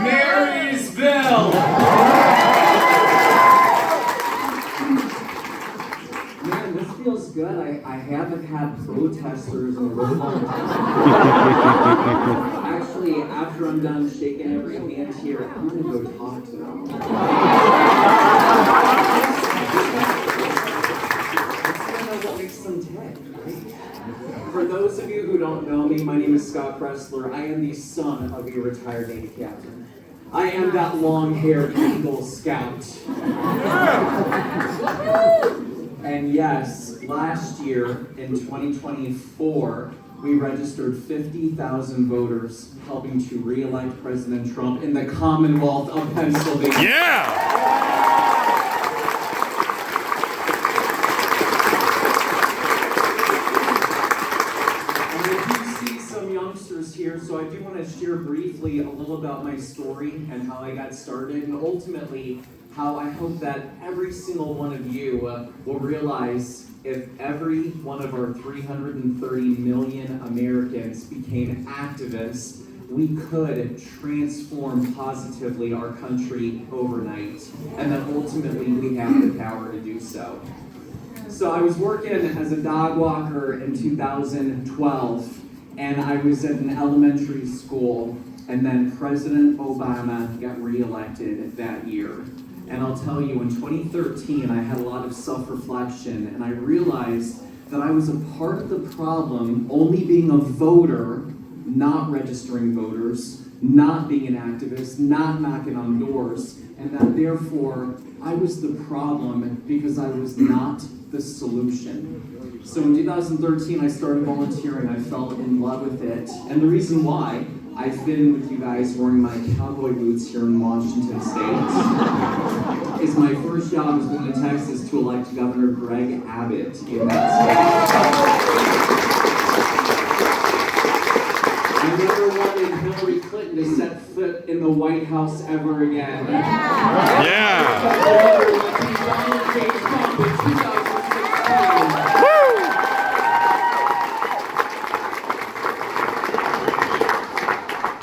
Marysville! Man, this feels good. I haven't had protesters in a really long time. Actually, after I'm done shaking every hand here, I'm gonna go talk to them. What makes them tick, right? For those of you who don't know me, my name is Scott Pressler. I am the son of a retired Navy captain. I am that long-haired Eagle Scout. And yes, last year, in 2024, we registered 50,000 voters helping to re-elect President Trump in the Commonwealth of Pennsylvania. Yeah! Here, so I do want to share briefly a little about my story and how I got started, and ultimately how I hope that every single one of you will realize if every one of our 330 million Americans became activists, we could transform positively our country overnight, and that ultimately we have the power to do so. So I was working as a dog walker in 2012. And I was at an elementary school, and then President Obama got reelected that year. And I'll tell you, in 2013, I had a lot of self-reflection, and I realized that I was a part of the problem, only being a voter, not registering voters, not being an activist, not knocking on doors, and that therefore, I was the problem because I was not the solution. So in 2013, I started volunteering. I fell in love with it. And the reason why, I've been with you guys wearing my cowboy boots here in Washington State, is my first job is going to Texas to elect Governor Greg Abbott in that state. I never wanted Hillary Clinton to set foot in the White House ever again. Yeah!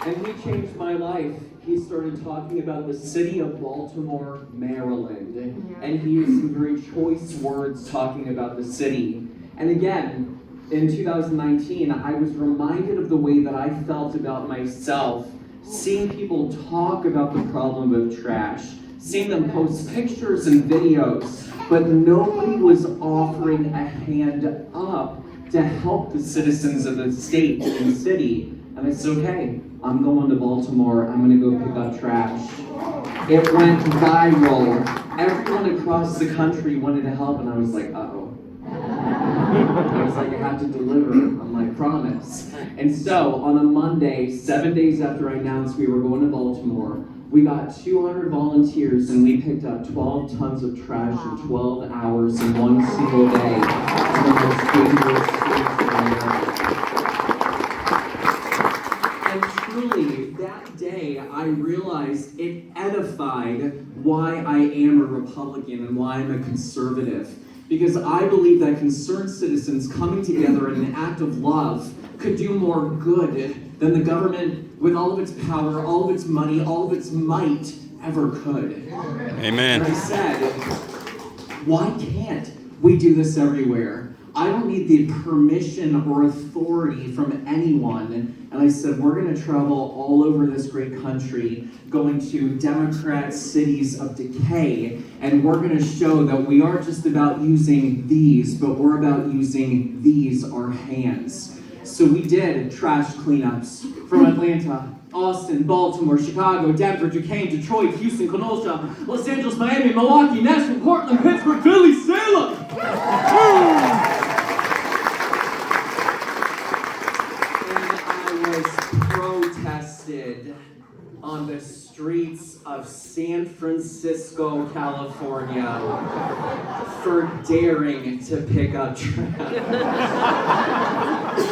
And he changed my life. He started talking about the city of Baltimore, Maryland. And he used some very choice words talking about the city. And again, in 2019, I was reminded of the way that I felt about myself, seeing people talk about the problem of trash, seeing them post pictures and videos, but nobody was offering a hand up to help the citizens of the state and city. And I said, okay, I'm going to Baltimore, I'm gonna go pick up trash. It went viral. Everyone across the country wanted to help, and I was like, uh-oh. I was like, I have to deliver on my promise. And so, on a Monday, 7 days after I announced we were going to Baltimore, we got 200 volunteers, and we picked up 12 tons of trash in 12 hours in one single day. In the most dangerous streets in America. And truly, that day, I realized it edified why I am a Republican and why I'm a conservative. Because I believe that concerned citizens coming together in an act of love could do more good than the government, with all of its power, all of its money, all of its might, ever could. Amen. And I said, why can't we do this everywhere? I don't need the permission or authority from anyone. And I said, we're going to travel all over this great country, going to Democrat cities of decay, and we're going to show that we aren't just about using these, but we're about using these, our hands. So we did trash cleanups from Atlanta, Austin, Baltimore, Chicago, Denver, Duquesne, Detroit, Houston, Kenosha, Los Angeles, Miami, Milwaukee, Nashville, Portland, Pittsburgh, Philly, Salem. Protested on the streets of San Francisco, California for daring to pick up trash.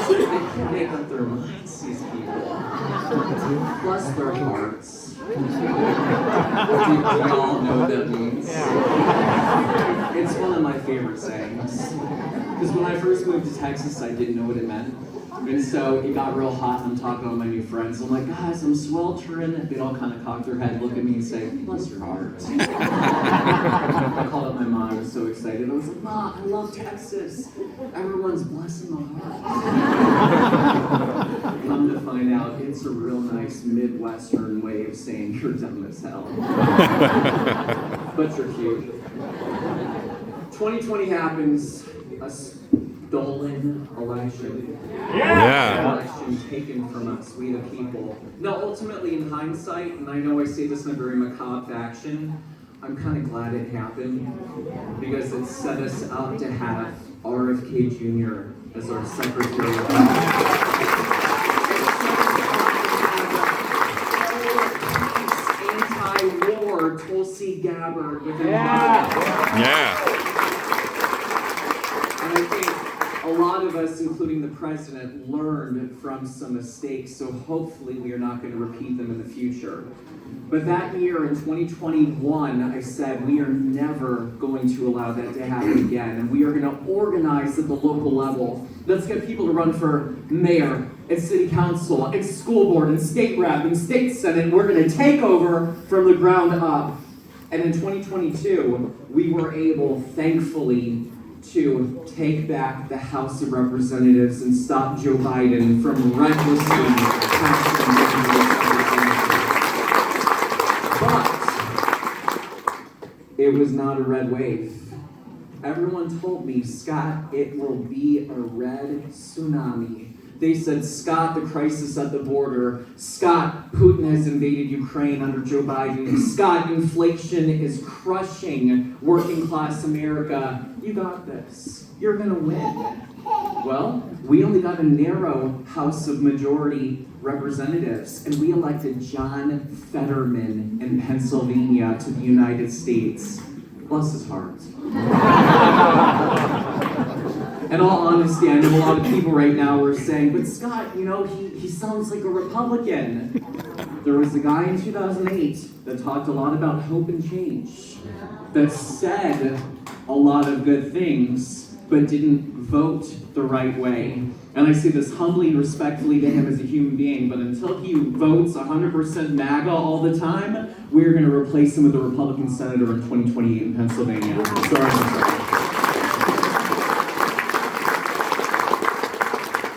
They can't make up their minds, these people. Bless their hearts. Do y'all know what that means? It's one of my favorite sayings. Because when I first moved to Texas, I didn't know what it meant. And so it got real hot, and I'm talking to all my new friends. I'm like, guys, I'm sweltering. They'd all kind of cock their head, look at me, and say, bless your heart. I called up my mom. I was so excited. I was like, Mom, I love Texas. Everyone's blessing my heart. Come to find out, it's a real nice Midwestern way of saying you're dumb as hell. But you're cute. 2020 happens. A stolen election. Yeah. Election taken from us, we the people. Now, ultimately, in hindsight, and I know I say this in a very macabre fashion, I'm kind of glad it happened because it set us up to have RFK Jr. as our Secretary of anti-war Tulsi Gabbard within Yeah. And I think a lot of us, including the president, learned from some mistakes, so hopefully we are not going to repeat them in the future. But that year in 2021, I said we are never going to allow that to happen again, and we are going to organize at the local level. Let's get people to run for mayor and city council and school board and state rep and state senate, and we're going to take over from the ground up. And in 2022, we were able, thankfully, to take back the House of Representatives and stop Joe Biden from recklessly passing But it was not a red wave. Everyone told me, Scott, it will be a red tsunami. They said, Scott, the crisis at the border. Scott, Putin has invaded Ukraine under Joe Biden. Scott, inflation is crushing working class America. You got this. You're gonna win. Well, we only got a narrow House of Majority Representatives, and we elected John Fetterman in Pennsylvania to the United States. Bless his heart. In all honesty, I know a lot of people right now are saying, but Scott, you know, he sounds like a Republican. There was a guy in 2008 that talked a lot about hope and change, that said a lot of good things, but didn't vote the right way. And I say this humbly and respectfully to him as a human being, but until he votes 100% MAGA all the time, we're going to replace him with a Republican senator in 2028 in Pennsylvania. Sorry.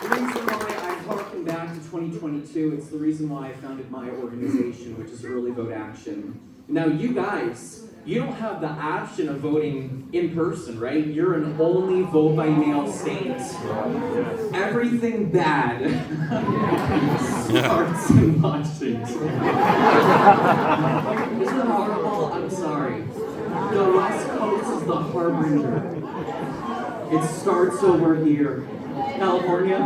The reason why I'm harking back to 2022, it's the reason why I founded my organization, which is Early Vote Action. Now, you guys, you don't have the option of voting in person, right? You're an only vote by mail state. Everything bad starts in Washington. Isn't it horrible? I'm sorry. The West Coast is the harbinger. It starts over here. California?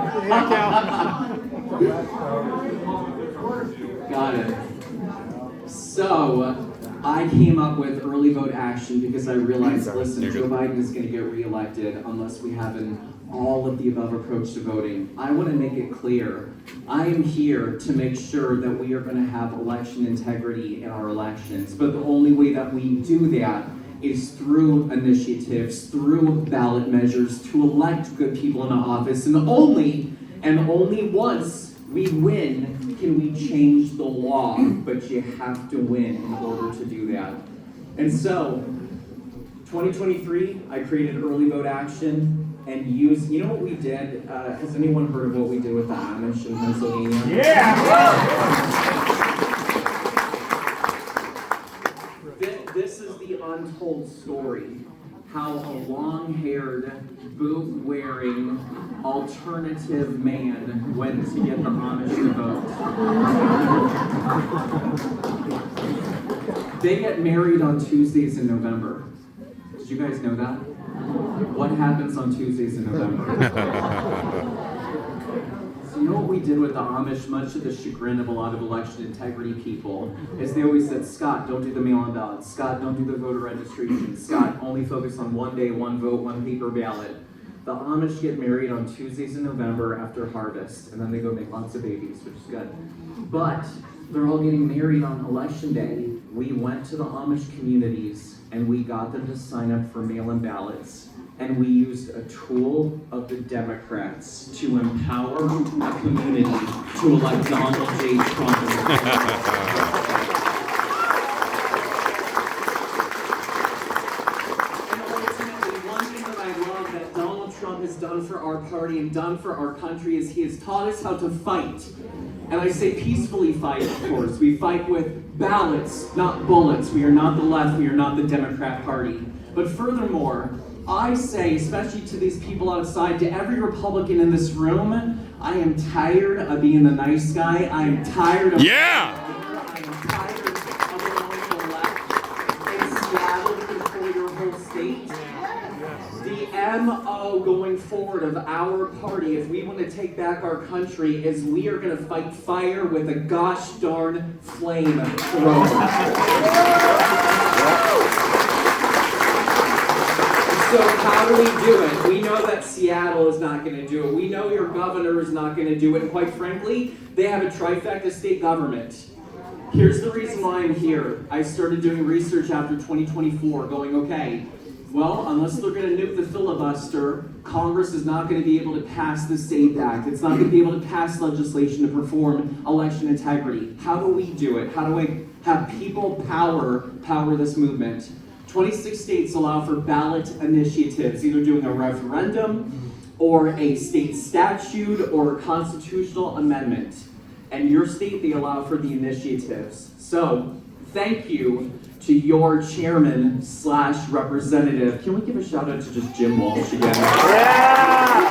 Got it. So, I came up with Early Vote Action because I realized, listen, Joe Biden is going to get reelected unless we have an all of the above approach to voting. I want to make it clear, I am here to make sure that we are going to have election integrity in our elections, but the only way that we do that is through initiatives, through ballot measures, to elect good people into office, and only once we win can we change the law, but you have to win in order to do that. And so, 2023, I created Early Vote Action and used, you know what we did? Has anyone heard of what we did with the Amish in Pennsylvania? Yeah! This is the untold story. How a long-haired, boot-wearing, alternative man went to get the Amish to vote. They get married on Tuesdays in November. Did you guys know that? What happens on Tuesdays in November? So you know what we did with the Amish, much to the chagrin of a lot of election integrity people, is they always said, Scott, don't do the mail-in ballot. Scott, don't do the voter registration. Scott, only focus on one day, one vote, one paper ballot. The Amish get married on Tuesdays in November after harvest, and then they go make lots of babies, which is good. But they're all getting married on election day. We went to the Amish communities and we got them to sign up for mail-in ballots. And we used a tool of the Democrats to empower a community to elect Donald J. Trump. Trump has done for our party and done for our country is he has taught us how to fight. And I say peacefully fight, of course. We fight with ballots, not bullets. We are not the left, we are not the Democrat Party. But furthermore, I say, especially to these people outside, to every Republican in this room, I am tired of being the nice guy. I am tired of... Yeah! I am tired of allowing the left in Seattle to control your whole state. The MO going forward of our party, if we want to take back our country, is we are going to fight fire with a gosh darn flamethrower. So how do we do it? We know that Seattle is not going to do it. We know your governor is not going to do it. And quite frankly, they have a trifecta state government. Here's the reason why I'm here. I started doing research after 2024, going, okay, well, unless they're going to nuke the filibuster, Congress is not going to be able to pass the SAFE Act. It's not going to be able to pass legislation to perform election integrity. How do we do it? How do we have people power this movement? 26 states allow for ballot initiatives, either doing a referendum or a state statute or a constitutional amendment. And your state, they allow for the initiatives. So, thank you to your chairman/representative. Can we give a shout out to just Jim Walsh again? Yeah!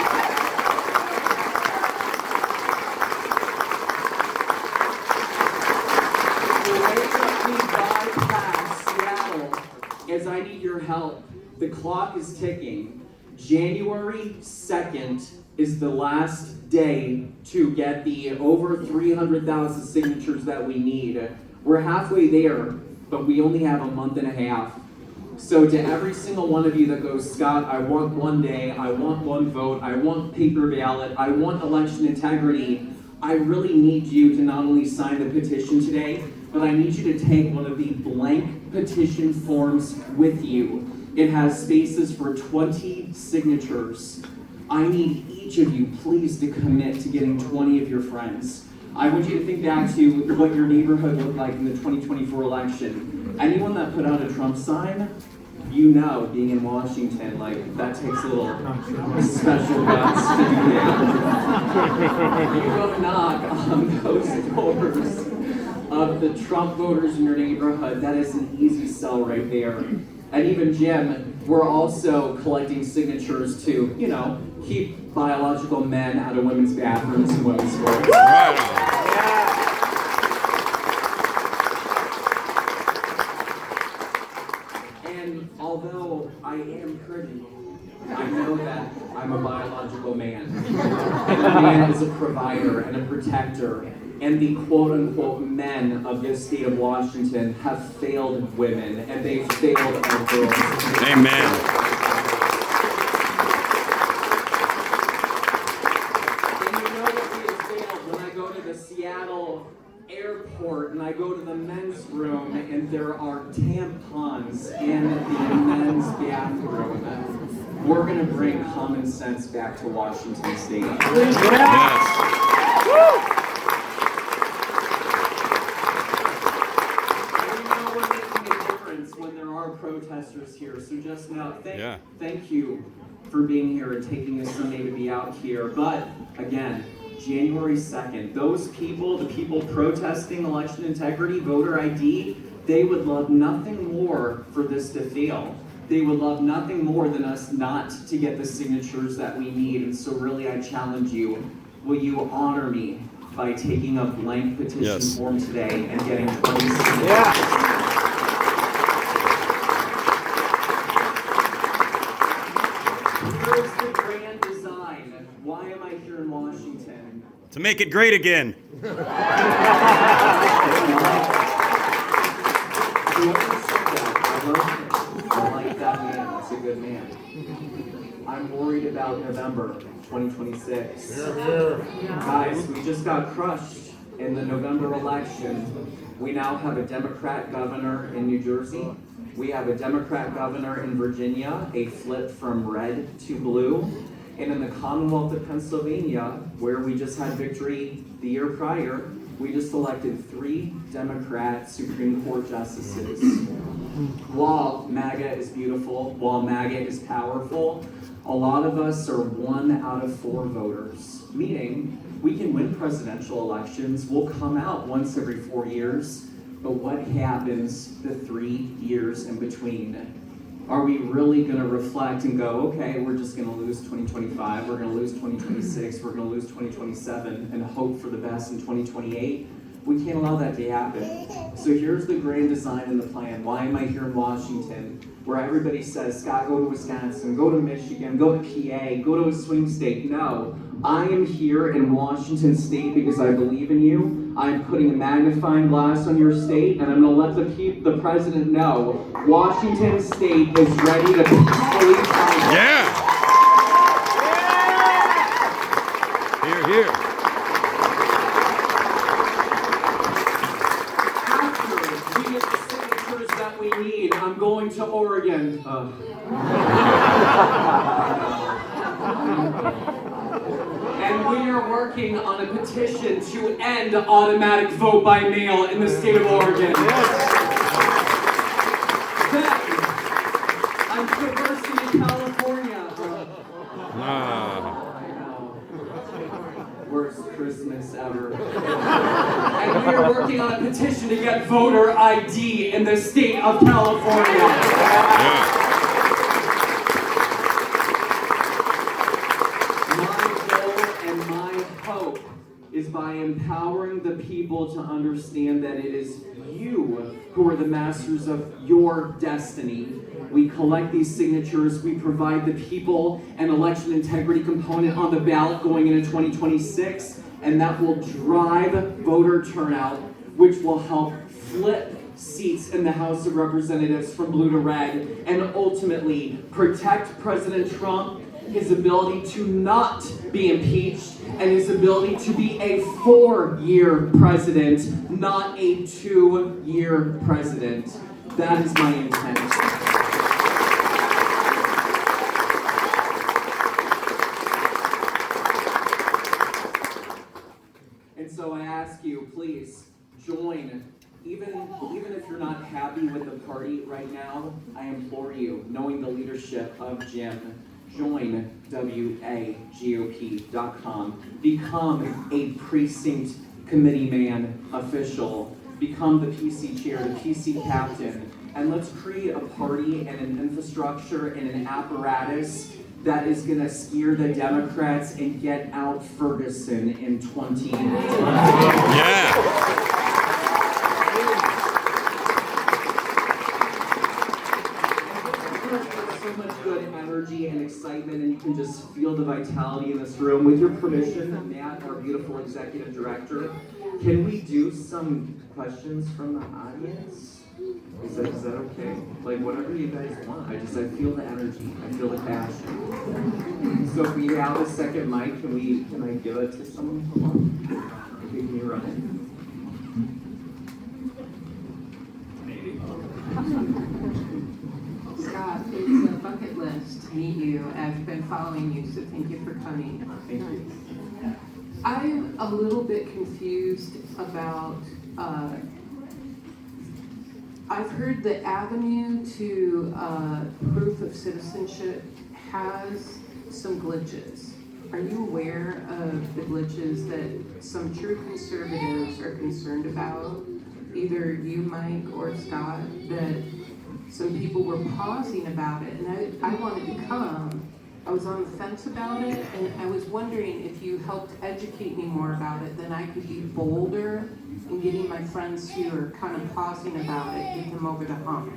The way that we bypass Seattle is I need your help. The clock is ticking. January 2nd is the last day to get the over 300,000 signatures that we need. We're halfway there, but we only have a month and a half. So to every single one of you that goes, Scott, I want one day, I want one vote, I want paper ballot, I want election integrity, I really need you to not only sign the petition today, but I need you to take one of the blank petition forms with you. It has spaces for 20 signatures. I need each of you, please, to commit to getting 20 of your friends. I want you to think back to what your neighborhood looked like in the 2024 election. Anyone that put out a Trump sign, you know, being in Washington, like, that takes a little special guts to do that. You go knock on those doors of the Trump voters in your neighborhood. That is an easy sell right there. And even Jim, we're also collecting signatures to, you know, keep biological men out of women's bathrooms and women's sports. Right on. And although I am pretty, I know that I'm a biological man. And a man is a provider and a protector. And the quote-unquote men of this state of Washington have failed women, and they've failed our girls. Amen. And you know that we have failed when I go to the Seattle airport and I go to the men's room and there are tampons in the men's bathroom. We're going to bring common sense back to Washington State. Yes. When there are protesters here, so just now, Yeah. thank you for being here and taking this Sunday to be out here. But again, January 2nd, those people, the people protesting election integrity, voter ID, they would love nothing more for this to fail. They would love nothing more than us not to get the signatures that we need. And so really, I challenge you, will you honor me by taking a blank petition form today and getting 20 signatures? Yeah. Here's the grand design. Why am I here in Washington? To make it great again. Whoever said that, I love him. I like that man. That's a good man. I'm worried about November 2026. Guys, we just got crushed in the November election, we now have a Democrat governor in New Jersey. We have a Democrat governor in Virginia, a flip from red to blue. And in the Commonwealth of Pennsylvania, where we just had victory the year prior, we just elected 3 Democrat Supreme Court justices. While MAGA is beautiful, while MAGA is powerful, a lot of us are 1 out of 4 voters, meaning we can win presidential elections, we'll come out once every 4 years, but what happens the 3 years in between? Are we really going to reflect and go, okay, we're just going to lose 2025, we're going to lose 2026, we're going to lose 2027, and hope for the best in 2028? We can't allow that to happen. So here's the grand design and the plan. Why am I here in Washington, where everybody says, Scott, go to Wisconsin, go to Michigan, go to PA, go to a swing state? No, I am here in Washington State because I believe in you. I'm putting a magnifying glass on your state, and I'm going to let the president know Washington State is ready to peacefully fight. Yeah. Here, here. After we get the signatures that we need, I'm going to Oregon. And we are working on a petition to end automatic vote by mail in the state of Oregon. Then, I'm traversing to California. I know. Worst Christmas ever. And we are working on a petition to get voter ID in the state of California. Yeah. Is by empowering the people to understand that it is you who are the masters of your destiny. We collect these signatures, we provide the people an election integrity component on the ballot going into 2026, and that will drive voter turnout, which will help flip seats in the House of Representatives from blue to red, and ultimately protect President Trump, his ability to not be impeached, and his ability to be a 4-year president, not a 2-year president. That is my intent. And so I ask you, please join. Even if you're not happy with the party right now, I implore you, knowing the leadership of Jim, join WAGOP.com. Become a precinct committee man official. Become the PC chair, the PC captain. And let's create a party and an infrastructure and an apparatus that is going to steer the Democrats and get out Ferguson in 2020. Yeah. And excitement, and you can just feel the vitality in this room. With your permission, Matt, our beautiful executive director, can we do some questions from the audience? Is that okay? Like whatever you guys want. I feel the energy. I feel the passion. So if we have a second mic, can I give it to someone? Come on. Okay, can you run it? Maybe. Scott, it's a bucket list to meet you. I've been following you, so thank you for coming. Thank you. I'm a little bit confused about, I've heard the avenue to proof of citizenship has some glitches. Are you aware of the glitches that some true conservatives are concerned about? Either you, Mike, or Scott, that some people were pausing about it, and I wanted to come. I was on the fence about it, and I was wondering if you helped educate me more about it, then I could be bolder in getting my friends who are kind of pausing about it, get them over the hump.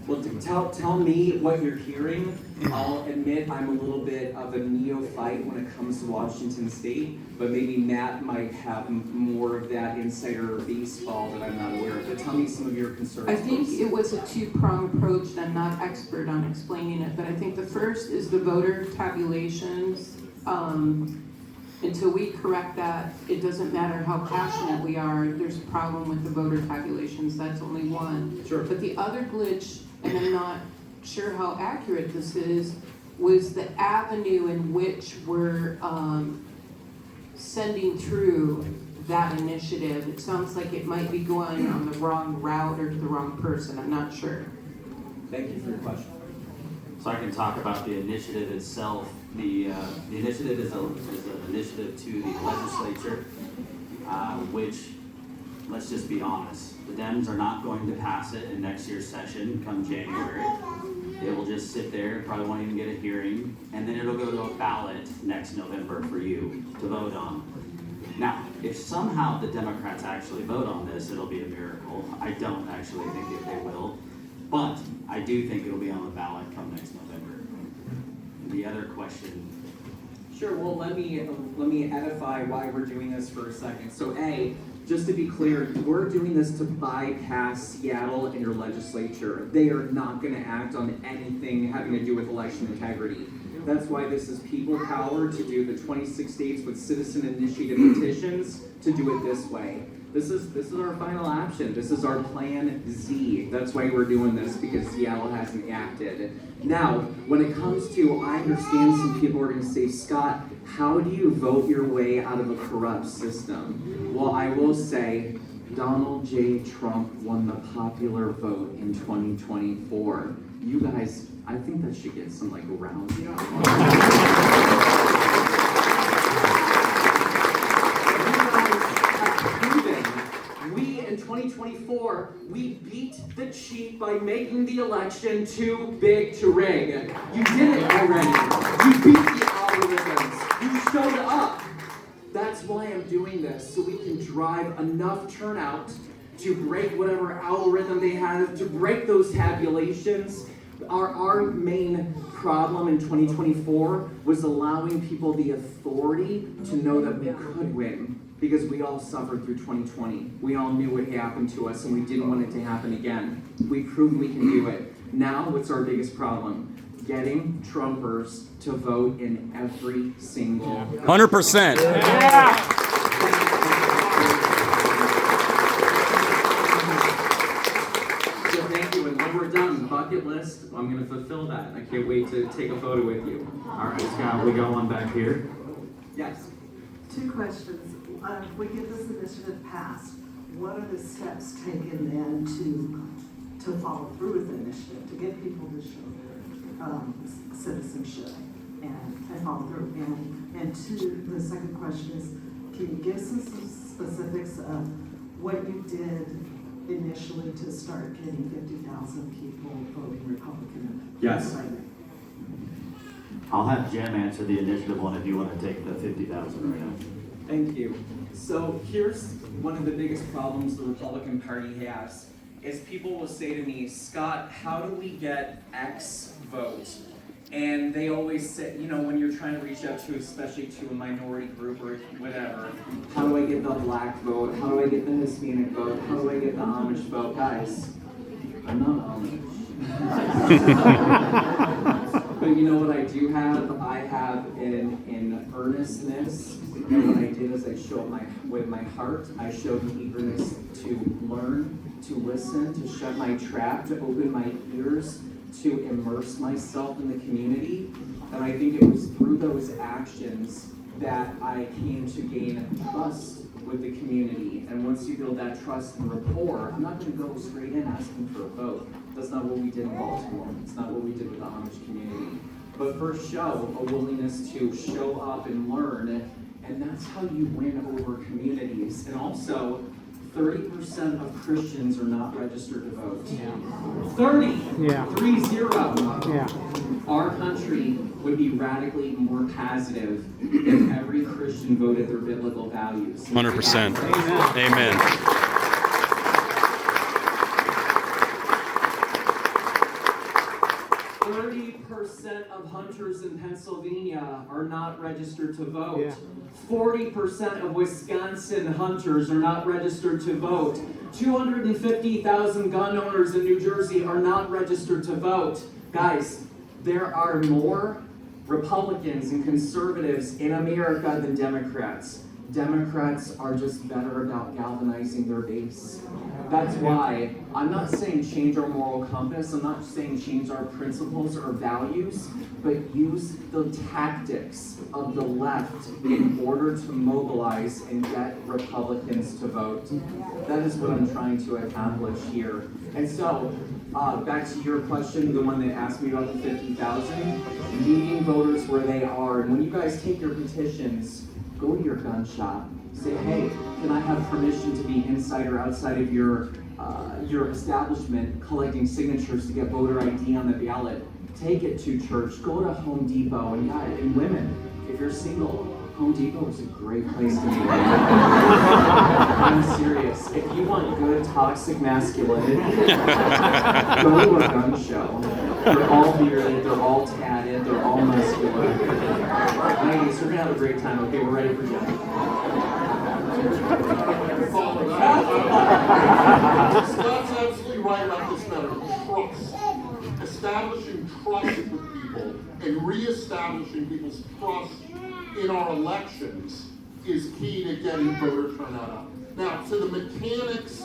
Well, tell me what you're hearing. I'll admit I'm a little bit of a neophyte when it comes to Washington State, but maybe Matt might have more of that insider baseball that I'm not aware of. But tell me some of your concerns. I think it was a two-pronged approach, and I'm not expert on explaining it, but I think the first is the voter tabulations, and until we correct that, it doesn't matter how passionate we are, there's a problem with the voter tabulations, that's only one. Sure. But the other glitch, and I'm not sure how accurate this is, was the avenue in which we're sending through that initiative. It sounds like it might be going on the wrong route or to the wrong person, I'm not sure. Thank you for your question. So I can talk about the initiative itself. The initiative is an initiative to the legislature, which, let's just be honest, the Dems are not going to pass it in next year's session come January. It will just sit there, probably won't even get a hearing, and then it'll go to a ballot next November for you to vote on. Now, if somehow the Democrats actually vote on this, it'll be a miracle. I don't actually think that they will, but I do think it'll be on the ballot come next November. The other question. Sure, well, let me edify why we're doing this for a second. So A, just to be clear, we're doing this to bypass Seattle and your legislature. They are not gonna act on anything having to do with election integrity. That's why this is people power to do the 26 states with citizen initiative petitions to do it this way. This is our final option. This is our plan Z. That's why we're doing this, because Seattle hasn't acted. Now, when it comes to, I understand some people are going to say, Scott, how do you vote your way out of a corrupt system? Well, I will say, Donald J. Trump won the popular vote in 2024. You guys, I think that should get some rounds. We, in 2024, we beat the cheat by making the election too big to rig. You did it already. You beat the algorithms. You showed up. That's why I'm doing this, so we can drive enough turnout to break whatever algorithm they have, to break those tabulations. Our main problem in 2024 was allowing people the authority to know that we could win, because we all suffered through 2020. We all knew what happened to us and we didn't want it to happen again. We've proven we can do it. Now, what's our biggest problem? Getting Trumpers to vote in every single 100%. Yeah. So thank you, and when we're done, bucket list, I'm gonna fulfill that. I can't wait to take a photo with you. All right, Scott, we got one back here. Yes. 2 questions. If we get this initiative passed, what are the steps taken then to follow through with the initiative, to get people to show citizenship and follow through? And 2, the second question is, can you give some specifics of what you did initially to start getting 50,000 people voting Republican? Yes. I'll have Jim answer the initiative one if you want to take the 50,000 right now. Thank you. So here's one of the biggest problems the Republican Party has, is people will say to me, Scott, how do we get X vote? And they always say, when you're trying to reach out to, especially to a minority group or whatever, how do I get the black vote? How do I get the Hispanic vote? How do I get the Amish vote? Guys, I'm not Amish. But you know what I do have? I have an earnestness, and what I did is I showed with my heart, I showed an eagerness to learn, to listen, to shut my trap, to open my ears, to immerse myself in the community. And I think it was through those actions that I came to gain trust with the community. And once you build that trust and rapport, I'm not going to go straight in asking for a vote. That's not what we did in Baltimore. It's not what we did with the Amish community. But first show a willingness to show up and learn, and that's how you win over communities. And also, 30% of Christians are not registered to vote. Yeah. 30! Yeah. 30! Yeah. Our country would be radically more positive if every Christian voted their biblical values. 100%. Amen. 30% of hunters in Pennsylvania are not registered to vote. Yeah. 40% of Wisconsin hunters are not registered to vote. 250,000 gun owners in New Jersey are not registered to vote. Guys, there are more Republicans and conservatives in America than Democrats. Democrats are just better about galvanizing their base. That's why I'm not saying change our moral compass, I'm not saying change our principles or values, but use the tactics of the left in order to mobilize and get Republicans to vote. That is what I'm trying to accomplish here. And so, back to your question, the one that asked me about the 50,000, meeting voters where they are. And when you guys take your petitions, go to your gun shop. Say, hey, can I have permission to be inside or outside of your establishment collecting signatures to get voter ID on the ballot? Take it to church. Go to Home Depot. And yeah, and women, if you're single, Home Depot is a great place to meet. I'm serious. If you want good toxic masculinity, go to a gun show. They're all bearded, they're all tatted, they're all muscular. Ladies, we're gonna have a great time. Okay, we're ready for Jen. Scott's absolutely right about this matter. Trust. Establishing trust with people and reestablishing people's trust in our elections is key to getting voter turnout up. Now, to the mechanics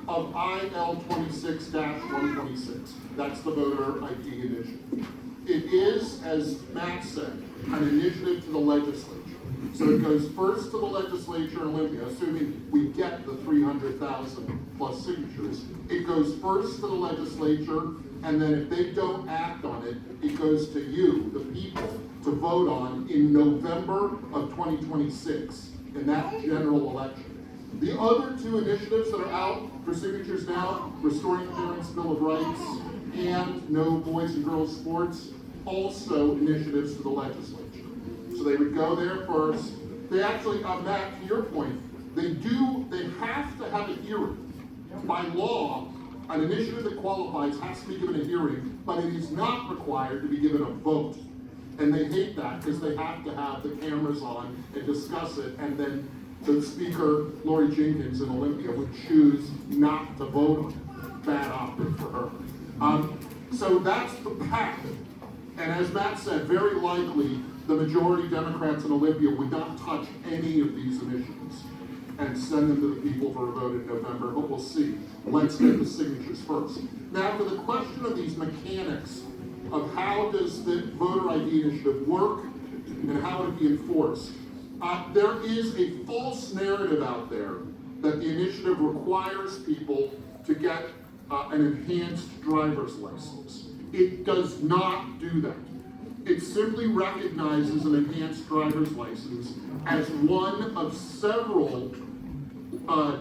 of IL26-126, that's the voter ID initiative. It is, as Matt said, an initiative to the legislature. So it goes first to the legislature in Olympia, assuming we get the 300,000 plus signatures. It goes first to the legislature, and then if they don't act on it, it goes to you, the people, to vote on in November of 2026 in that general election. The other two initiatives that are out for signatures now, Restoring Parents' Bill of Rights and No Boys and Girls Sports, also initiatives to the legislature. So they would go there first. They actually, Matt, to your point, they have to have a hearing. By law, an initiative that qualifies has to be given a hearing, but it is not required to be given a vote. And they hate that because they have to have the cameras on and discuss it, and then the speaker, Lori Jenkins in Olympia, would choose not to vote on it. Bad optic for her. So that's the path. And as Matt said, very likely the majority Democrats in Olympia would not touch any of these initiatives and send them to the people for a vote in November, but we'll see. Let's get the signatures first. Now, for the question of these mechanics of how does the voter ID initiative work and how would it be enforced, there is a false narrative out there that the initiative requires people to get an enhanced driver's license. It does not do that. It simply recognizes an enhanced driver's license as one of several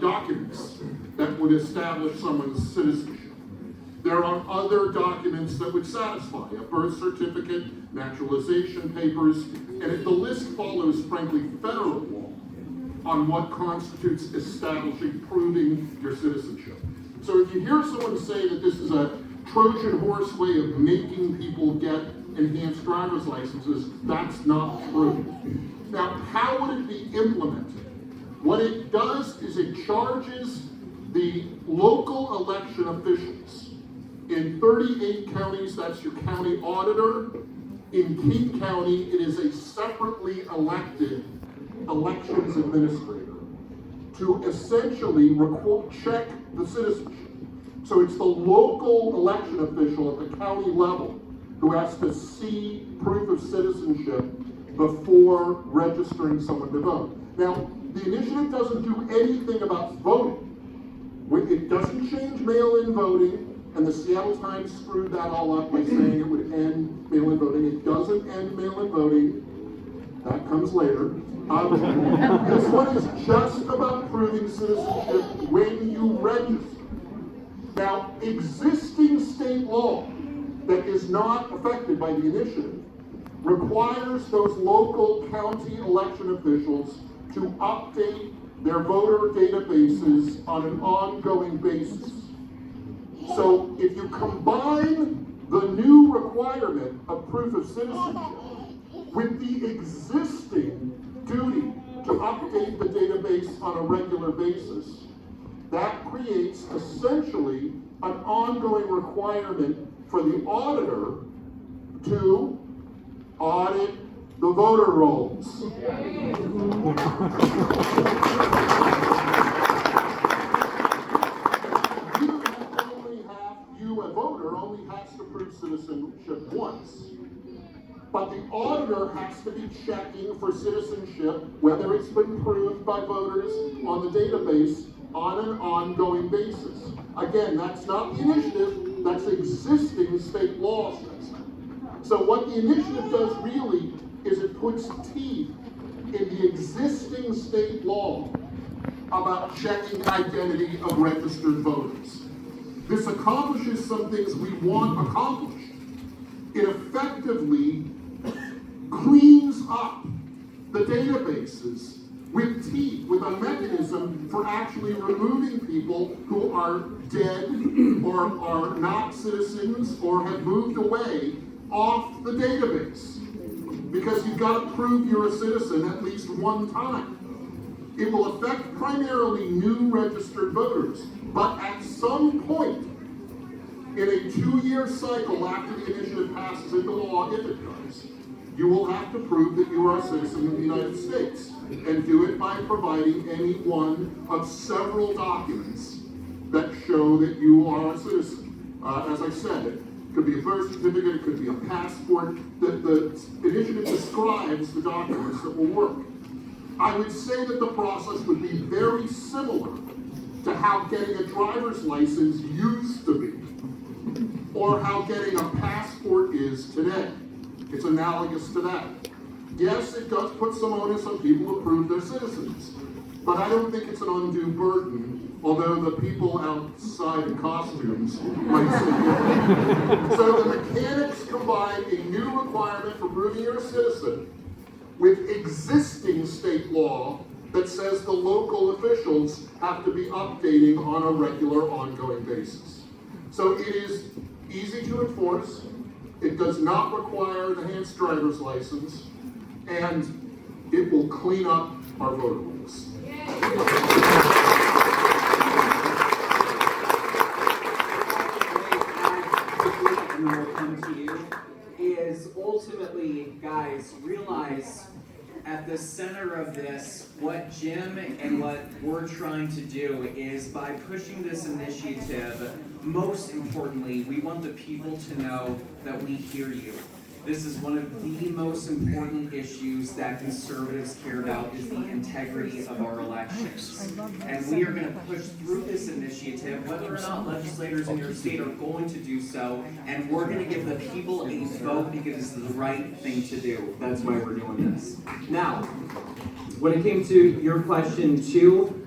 documents that would establish someone's citizenship. There are other documents that would satisfy: a birth certificate, naturalization papers, and the list follows, frankly, federal law on what constitutes establishing, proving your citizenship. So if you hear someone say that this is a Trojan horse way of making people get enhanced driver's licenses, that's not true. Now, how would it be implemented? What it does is it charges the local election officials. In 38 counties, that's your county auditor. In King County, it is a separately elected elections administrator to essentially check the citizenship. So it's the local election official at the county level who has to see proof of citizenship before registering someone to vote. Now, the initiative doesn't do anything about voting. It doesn't change mail-in voting, and the Seattle Times screwed that all up by saying it would end mail-in voting. It doesn't end mail-in voting. That comes later. This one is just about proving citizenship when you register. Now, existing state law that is not affected by the initiative requires those local county election officials to update their voter databases on an ongoing basis. So if you combine the new requirement of proof of citizenship with the existing duty to update the database on a regular basis, that creates essentially an ongoing requirement for the auditor to audit the voter rolls. You, a voter, only has to prove citizenship once. But the auditor has to be checking for citizenship, whether it's been proved by voters on the database on an ongoing basis. Again, that's not the initiative, that's existing state law says. So what the initiative does really is it puts teeth in the existing state law about checking identity of registered voters. This accomplishes some things we want accomplished. It effectively cleans up the databases with teeth, with a mechanism for actually removing people who are dead or are not citizens or have moved away off the database. Because you've got to prove you're a citizen at least one time. It will affect primarily new registered voters, but at some point in a 2-year cycle after the initiative passes into law, if it does, you will have to prove that you are a citizen of the United States, and do it by providing any one of several documents that show that you are a citizen. As I said, it could be a birth certificate, it could be a passport. The initiative describes the documents that will work. I would say that the process would be very similar to how getting a driver's license used to be, or how getting a passport is today. It's analogous to that. Yes, it does put some onus on people to prove they're citizens, but I don't think it's an undue burden, although the people outside in costumes might say different. So the mechanics combine a new requirement for proving you're a citizen with existing state law that says the local officials have to be updating on a regular, ongoing basis. So it is easy to enforce, it does not require an enhanced driver's license, and it will clean up our voter rolls. And then we'll come to you, is ultimately, guys, realize at the center of this, what Jim and what we're trying to do is by pushing this initiative, most importantly, we want the people to know that we hear you. This is one of the most important issues that conservatives care about, is the integrity of our elections. And we are going to push through this initiative, whether or not legislators in your state are going to do so, and we're going to give the people a vote because it's the right thing to do. That's why we're doing this. Now, when it came to your question too,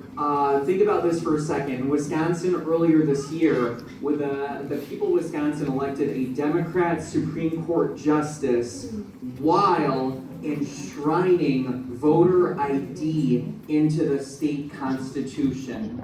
think about this for a second. Wisconsin earlier this year, with the people of Wisconsin elected a Democrat Supreme Court justice while enshrining voter ID into the state constitution.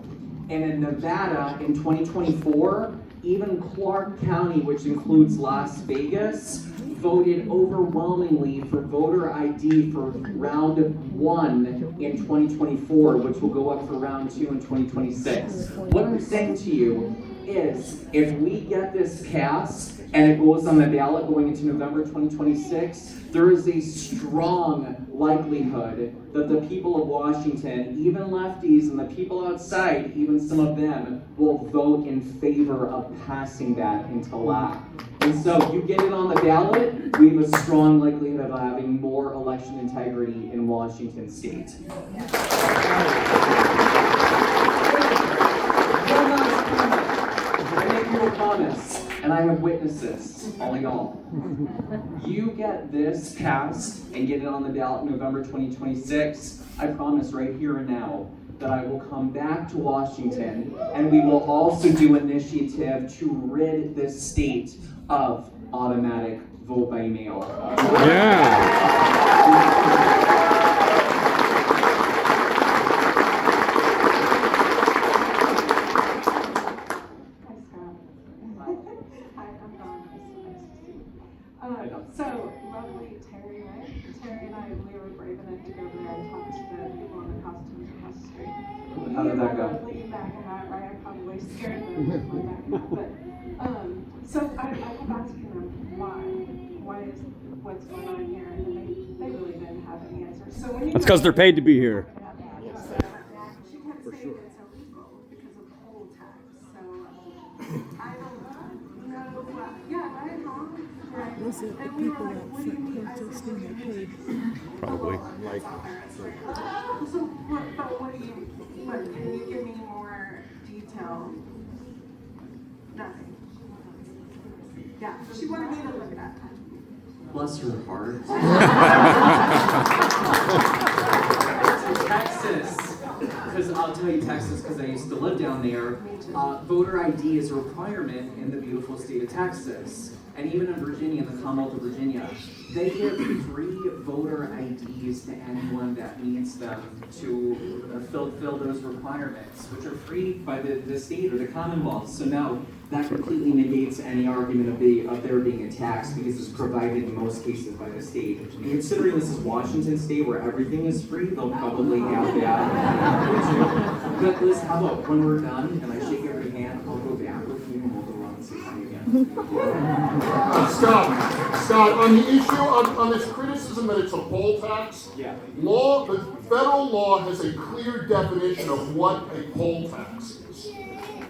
And in Nevada, in 2024, even Clark County, which includes Las Vegas, voted overwhelmingly for voter ID for round 1 in 2024, which will go up for round 2 in 2026. What I'm saying to you is, if we get this passed and it goes on the ballot going into November 2026, there is a strong likelihood that the people of Washington, even lefties and the people outside, even some of them, will vote in favor of passing that into law. And so you get it on the ballot, we have a strong likelihood of having more election integrity in Washington state. I make you a promise, and I have witnesses, all y'all. You get this passed and get it on the ballot in November 2026, I promise right here and now that I will come back to Washington, and we will also do an initiative to rid this state of automatic vote by mail. So, lovely Terry, right? Terry and I, we were brave enough to go there and talk to the people in the costumes across the street. How did that go? Looking back at that, right? I probably probably scared them with my backing up. But so I kept asking them why is what's going on here, and they really didn't have an answer. So when you That's because they're paid to be here. she kept saying it's illegal because of poll tax. So I don't know. Yeah, right, Mom? Right. Was it the And we were people like, out what do you front mean? I said, protesting that paid? Probably. So what do you, can you give me more detail? Nothing. Yeah, she wanted me to look at that. Bless her heart. Texas, because I'll tell you Texas because I used to live down there. Voter ID is a requirement in the beautiful state of Texas. And even in Virginia, the Commonwealth of Virginia, they give free voter IDs to anyone that needs them to fulfill those requirements, which are free by the state or the Commonwealth. So no, that completely negates any argument of there being a tax because it's provided in most cases by the state. And considering this is Washington State where everything is free, they'll probably have that too. But Liz, how about when we're done and I shake every hand, I'll go back with you and we'll go around and say hi again. Scott, on the issue, on this criticism that it's a poll tax, Yeah. the federal law has a clear definition of what a poll tax is.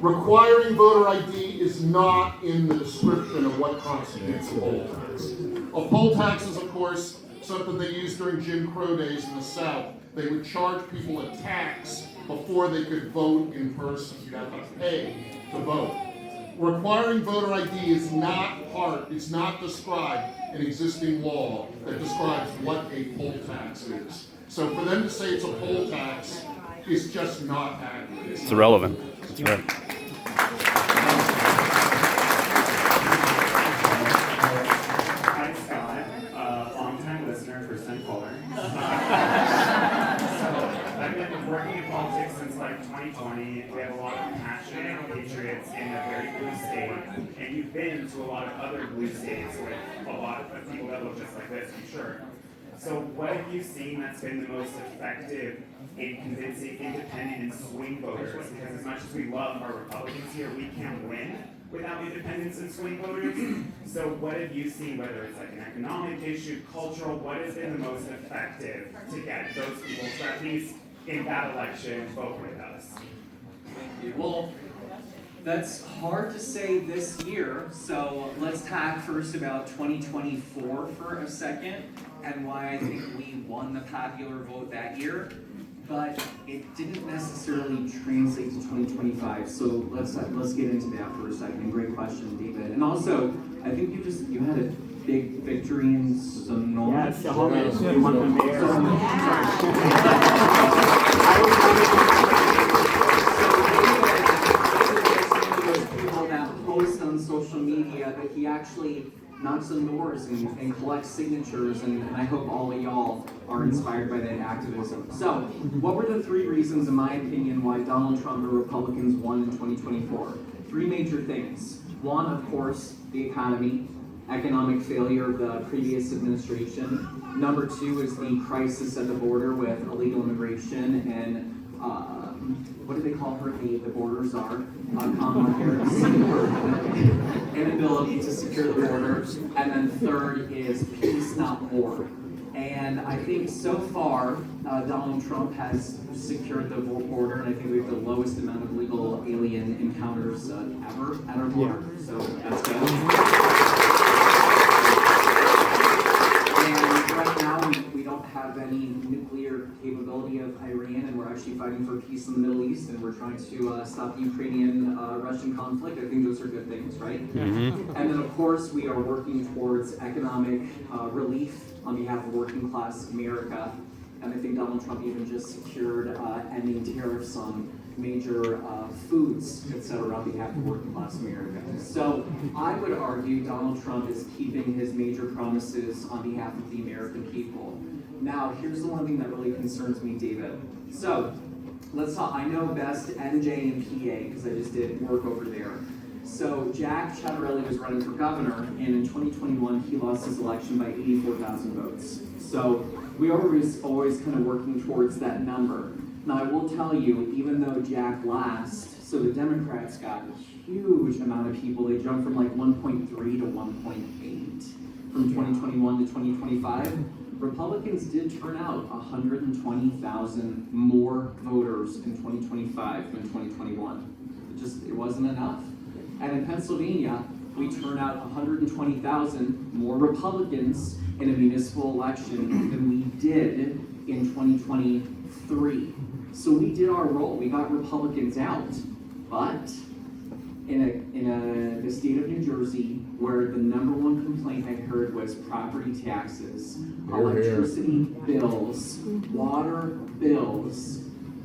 Requiring voter ID is not in the description of what constitutes a poll tax. A poll tax is, of course, something they used during Jim Crow days in the South. They would charge people a tax before they could vote in person. You'd have to pay to vote. Requiring voter ID is not it's not described in existing law that describes what a poll tax is. So for them to say it's a poll tax is just not accurate. It's irrelevant. That's right. Hi, Scott, longtime listener, first time caller. I've been working in politics since like 2020. We have a lot of passionate patriots in a very blue state, and you've been to a lot of other blue states with a lot of people that look just like this, I'm sure. So what have you seen that's been the most effective in convincing independent and swing voters? Because as much as we love our Republicans here, we can't win without independents and swing voters. So what have you seen, whether it's like an economic issue, cultural, what has been the most effective to get those people to at least in that election vote with us? Well, that's hard to say this year, so let's talk first about 2024 for a second and why I think we won the popular vote that year, but it didn't necessarily translate to 2025. So let's get into that for a second. Great question, David. And also, I think you had a big victory in Sonoma. Yes, you won the mayor. That post on social media that he actually knocks on doors and collects signatures, and I hope all of y'all are inspired by that activism. So, what were the three reasons, in my opinion, why Donald Trump and Republicans won in 2024? Three major things. One, of course, the economy, economic failure of the previous administration. Number two is the crisis at the border with illegal immigration and what do they call her? The border czar, Kamala Harris. Inability to secure the border. And then third is peace, not war. And I think so far, Donald Trump has secured the border, and I think we have the lowest amount of legal alien encounters ever at our border. So that's good. And right now, we don't have any nuclear capability of Iran, and we're actually fighting for peace in the Middle East, and we're trying to stop the Ukrainian-Russian conflict. I think those are good things, right? Mm-hmm. And then, of course, we are working towards economic relief on behalf of working class America. And I think Donald Trump even just secured ending tariffs on major foods, etc., on behalf of working class America. So I would argue Donald Trump is keeping his major promises on behalf of the American people. Now, here's the one thing that really concerns me, David. So let's talk. I know best NJ and PA because I just did work over there. So Jack Ciattarelli was running for governor, and in 2021 he lost his election by 84,000 votes. So we are always kind of working towards that number. Now I will tell you, even though Jack lost So the Democrats got a huge amount of people. They jumped from like 1.3 to 1.8 from 2021 to 2025. Republicans did turn out 120,000 more voters in 2025 than 2021. It wasn't enough. And in Pennsylvania, we turn out 120,000 more Republicans in a municipal election than we did in 2023. So we did our role. We got Republicans out. But in the state of New Jersey, where the number one complaint I heard was property taxes, electricity bills, water bills,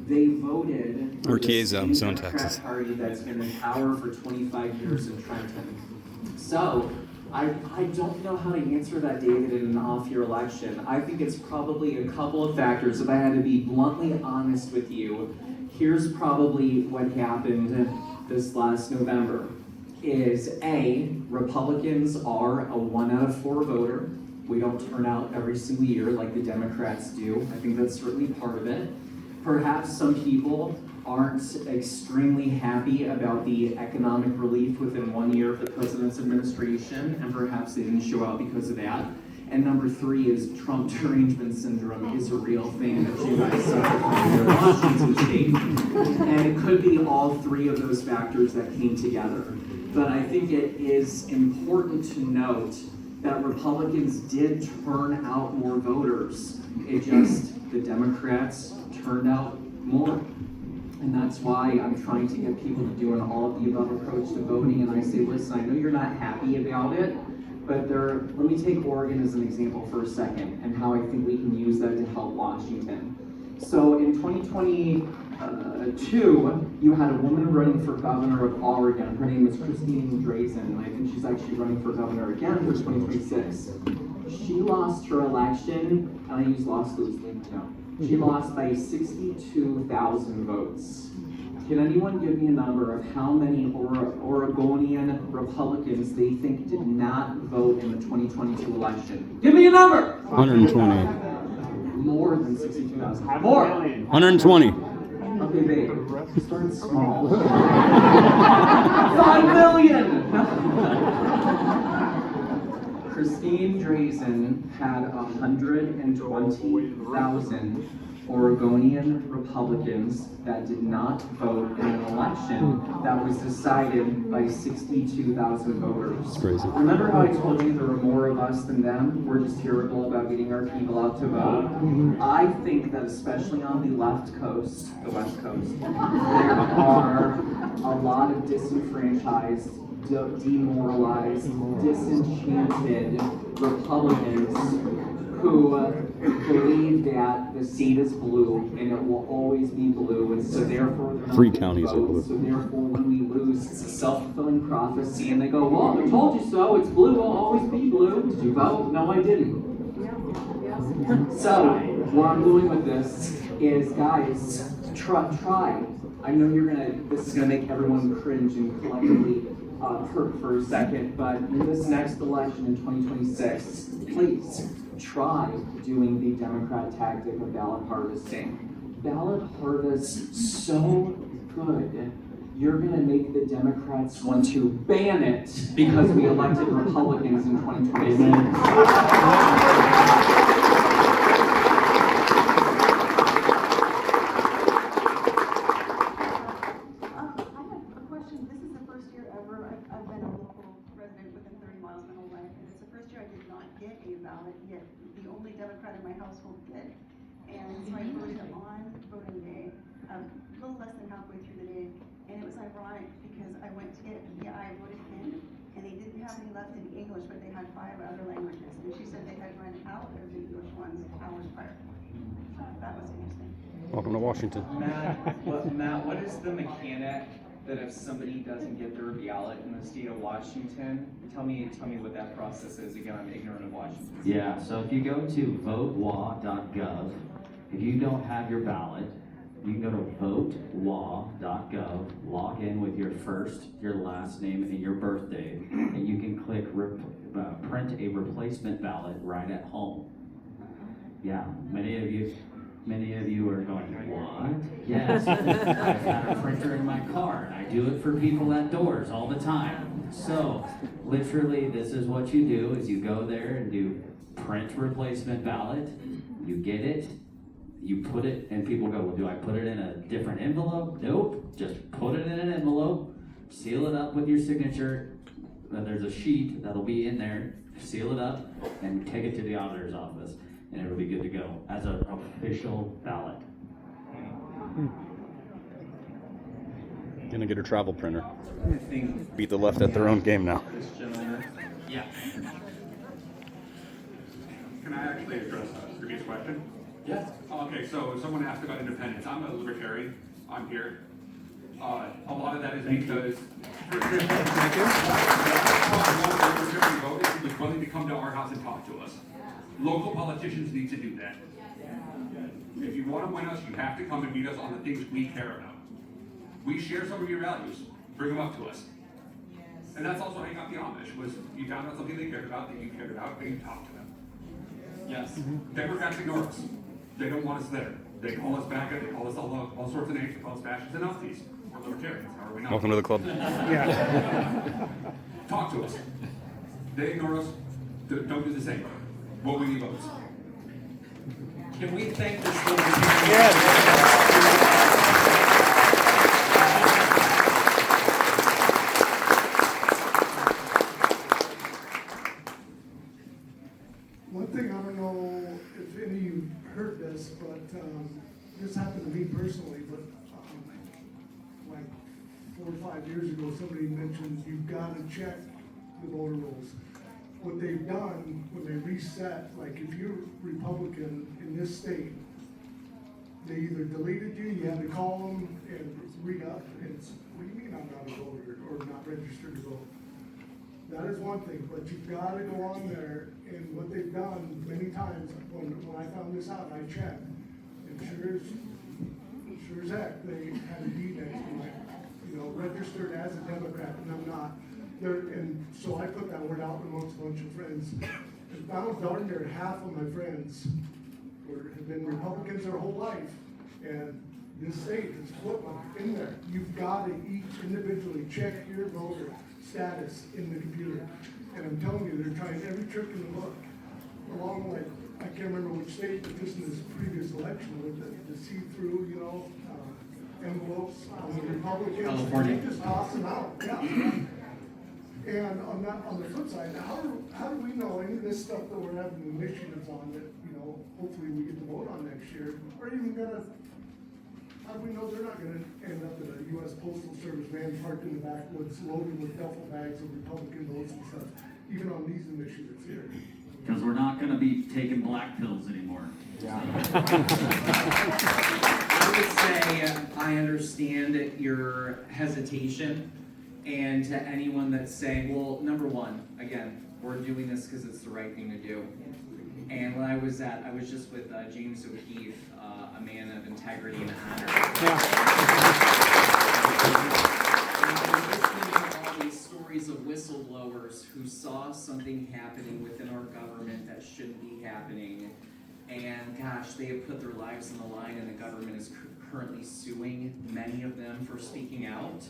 they voted for RTA's the same zone Democrat taxes. Party that's been in power for 25 years in Trenton. So I don't know how to answer that, David, in an off-year election. I think it's probably a couple of factors. If I had to be bluntly honest with you, here's probably what happened this last November. Is A, Republicans are a 1 out of 4 voter. We don't turn out every single year like the Democrats do. I think that's certainly part of it. Perhaps some people aren't extremely happy about the economic relief within 1 year of the president's administration, and perhaps they didn't show out because of that. And number 3 is Trump derangement syndrome is a real thing that you guys suffer from here in Washington State. And it could be all 3 of those factors that came together. But I think it is important to note that Republicans did turn out more voters. It just, the Democrats turned out more. And that's why I'm trying to get people to do an all-of-the-above approach to voting. And I say, listen, I know you're not happy about it, but let me take Oregon as an example for a second and how I think we can use that to help Washington. So in 2022, you had a woman running for governor of Oregon. Her name is Christine Drazen, and I think she's actually running for governor again for 2026. She lost her election, and I use lost loosely, no. She lost by 62,000 votes. Can anyone give me a number of how many Oregonian Republicans they think did not vote in the 2022 election? Give me a number! 120. More than 62,000. More! 120. Okay, babe. Start small. 5 million! Christine Drazen had 120,000 Oregonian Republicans that did not vote in an election that was decided by 62,000 voters. That's crazy. Remember how I told you there were more of us than them? We're just terrible about getting our people out to vote. I think that especially on the left coast, the west coast, there are a lot of disenfranchised, demoralized, disenchanted Republicans who believe that the state is blue and it will always be blue, and so therefore they're not 3 gonna counties are vote. blue. So therefore when we lose, it's a self-fulfilling prophecy, and they go, well, I told you so, it's blue, it'll always be blue. Did you vote? No, I didn't. So, where I'm going with this is, guys, try. I know this is gonna make everyone cringe and collectively hurt for a second, but in this next election in 2026, please try doing the Democrat tactic of ballot harvesting. Ballot harvest so good, you're gonna make the Democrats want to ban it because we elected Republicans in 2026. I've been a local resident within 30 miles my whole life, and it's the first year I did not get a ballot, yet the only Democrat in my household did. And so I voted on voting day, a little less than halfway through the day, and it was ironic because I went to get I voted in, and they didn't have any left in English, but they had 5 other languages, and she said they had run out of the English ones hours prior. That was interesting. Welcome to Washington. Matt, what is the mechanic that if somebody doesn't get their ballot in the state of Washington, tell me what that process is. Again, I'm ignorant of Washington. Yeah, so if you go to votewa.gov, if you don't have your ballot, you can go to votewa.gov, log in with your first, your last name, and your birthday, and you can click print a replacement ballot right at home. Yeah, many of you Many of you are going, what? Yes, I've had a printer in my car, and I do it for people at doors all the time. So, literally, this is what you do, is you go there and do print replacement ballot, you get it, you put it, and people go, well, do I put it in a different envelope? Nope, just put it in an envelope, seal it up with your signature, then there's a sheet that'll be in there, seal it up, and take it to the auditor's office, and it'll be good to go as an official ballot. Gonna get a travel printer. I think Beat the left at their own game now. this gentleman. Yeah. Can I actually address a previous question? Yeah. Okay, so someone asked about independence. I'm a libertarian. I'm here. A lot of that is because Thank you. he was willing to come to our house and talk to us. Local politicians need to do that. If you want to win us, you have to come and meet us on the things we care about. We share some of your values. Bring them up to us. And that's also how you got the Amish, was you found out something they cared about, that you cared about, and you talked to them. Yes. Democrats ignore us. They don't want us there. They call us back, they call us all sorts of names, they call us fascists and Nazis. We're libertarians, how are we not? Welcome to the club. Talk to us. They ignore us. Don't do the same. What we need votes. Can we thank this little One thing, I don't know if any of you heard this, but this happened to me personally, but like 4 or 5 years ago, somebody mentioned you've got to check the voter rolls. What they've done, when they reset, like if you're Republican in this state, they either deleted you, you had to call them and re-up, and it's, what do you mean I'm not a voter or not registered to vote? That is one thing, but you've got to go on there, and what they've done many times, when I found this out, I checked, and sure as heck, they had a D next to me, registered as a Democrat, and I'm not. And so I put that word out amongst a bunch of friends, and found darn near half of my friends have been Republicans their whole life, and this state is flipping in there. You've got to each individually check your voter status in the computer. And I'm telling you, they're trying every trick in the book. Along like, I can't remember which state, but just in this previous election with the see-through, envelopes on the Republicans. California. They just toss them out, yeah. And on the flip side, how do we know any of this stuff that we're having initiatives on that, hopefully we get to vote on next year, are even how do we know they're not gonna end up in a U.S. Postal Service van parked in the backwoods loaded with duffel bags of Republican votes and stuff, even on these initiatives here? Because we're not going to be taking black pills anymore. I would say I understand your hesitation, and to anyone that's saying, well, number one, again, we're doing this because it's the right thing to do. And when I was just with James O'Keefe, a man of integrity and honor. And listening to all these stories of whistleblowers who saw something happening within our government that shouldn't be happening, and gosh, they have put their lives on the line, and the government is currently suing many of them for speaking out.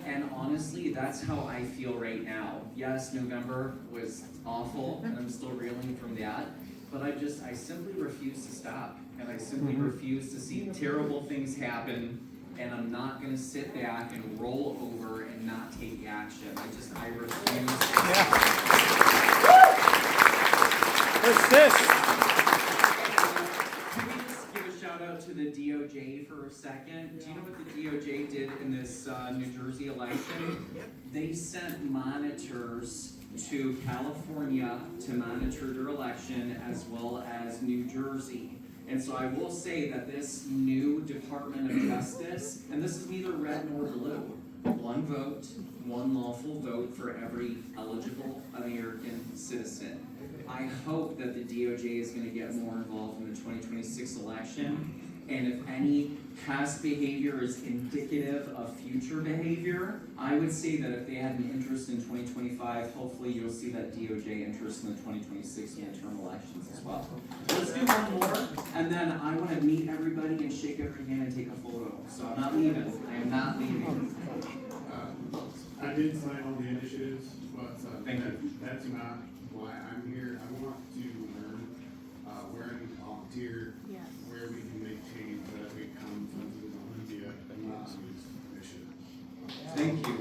And honestly, that's how I feel right now. Yes, November was awful, and I'm still reeling from that. But I simply refuse to stop. And I simply refuse to see terrible things happen. And I'm not going to sit back and roll over and not take action. I refuse. Persist. Can we just give a shout out to the DOJ for a second? Do you know what the DOJ did in this New Jersey election? They sent monitors to California to monitor their election, as well as New Jersey. And so I will say that this new Department of Justice, and this is neither red nor blue, one vote, one lawful vote for every eligible American citizen. I hope that the DOJ is going to get more involved in the 2026 election, and if any past behavior is indicative of future behavior, I would say that if they had an interest in 2025, hopefully you'll see that DOJ interest in the 2026 midterm elections as well. Let's do one more, and then I want to meet everybody and shake every hand and take a photo. So I'm not leaving. I am not leaving. I did sign all the initiatives, but Thank you. that's not why I'm here. I want to learn where I can volunteer, where we can make change that we come to the Olympia initiative. Thank you.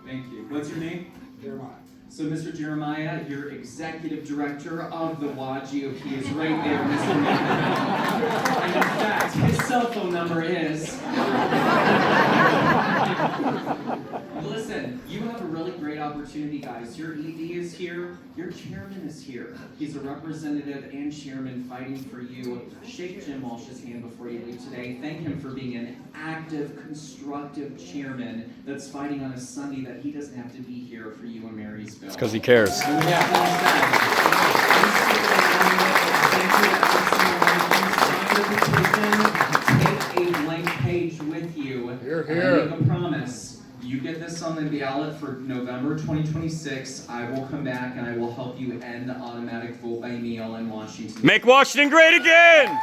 Thank you. What's your name? Jeremiah. So, Mr. Jeremiah, your executive director of the GOP is right there, Mr. Mann. And in fact, his cell phone number is. Listen, you have a really great opportunity, guys. Your ED is here. Your chairman is here. He's a representative and chairman fighting for you. Shake Jim Walsh's hand before you leave today. Thank him for being an active, constructive chairman that's fighting on a Sunday that he doesn't have to be here for you in Marysville. It's because he cares. And with that being said, take a blank page with you. And I make a promise. You get this on the ballot for November 2026. I will come back and I will help you end the automatic vote by mail in Washington. Make Washington great again!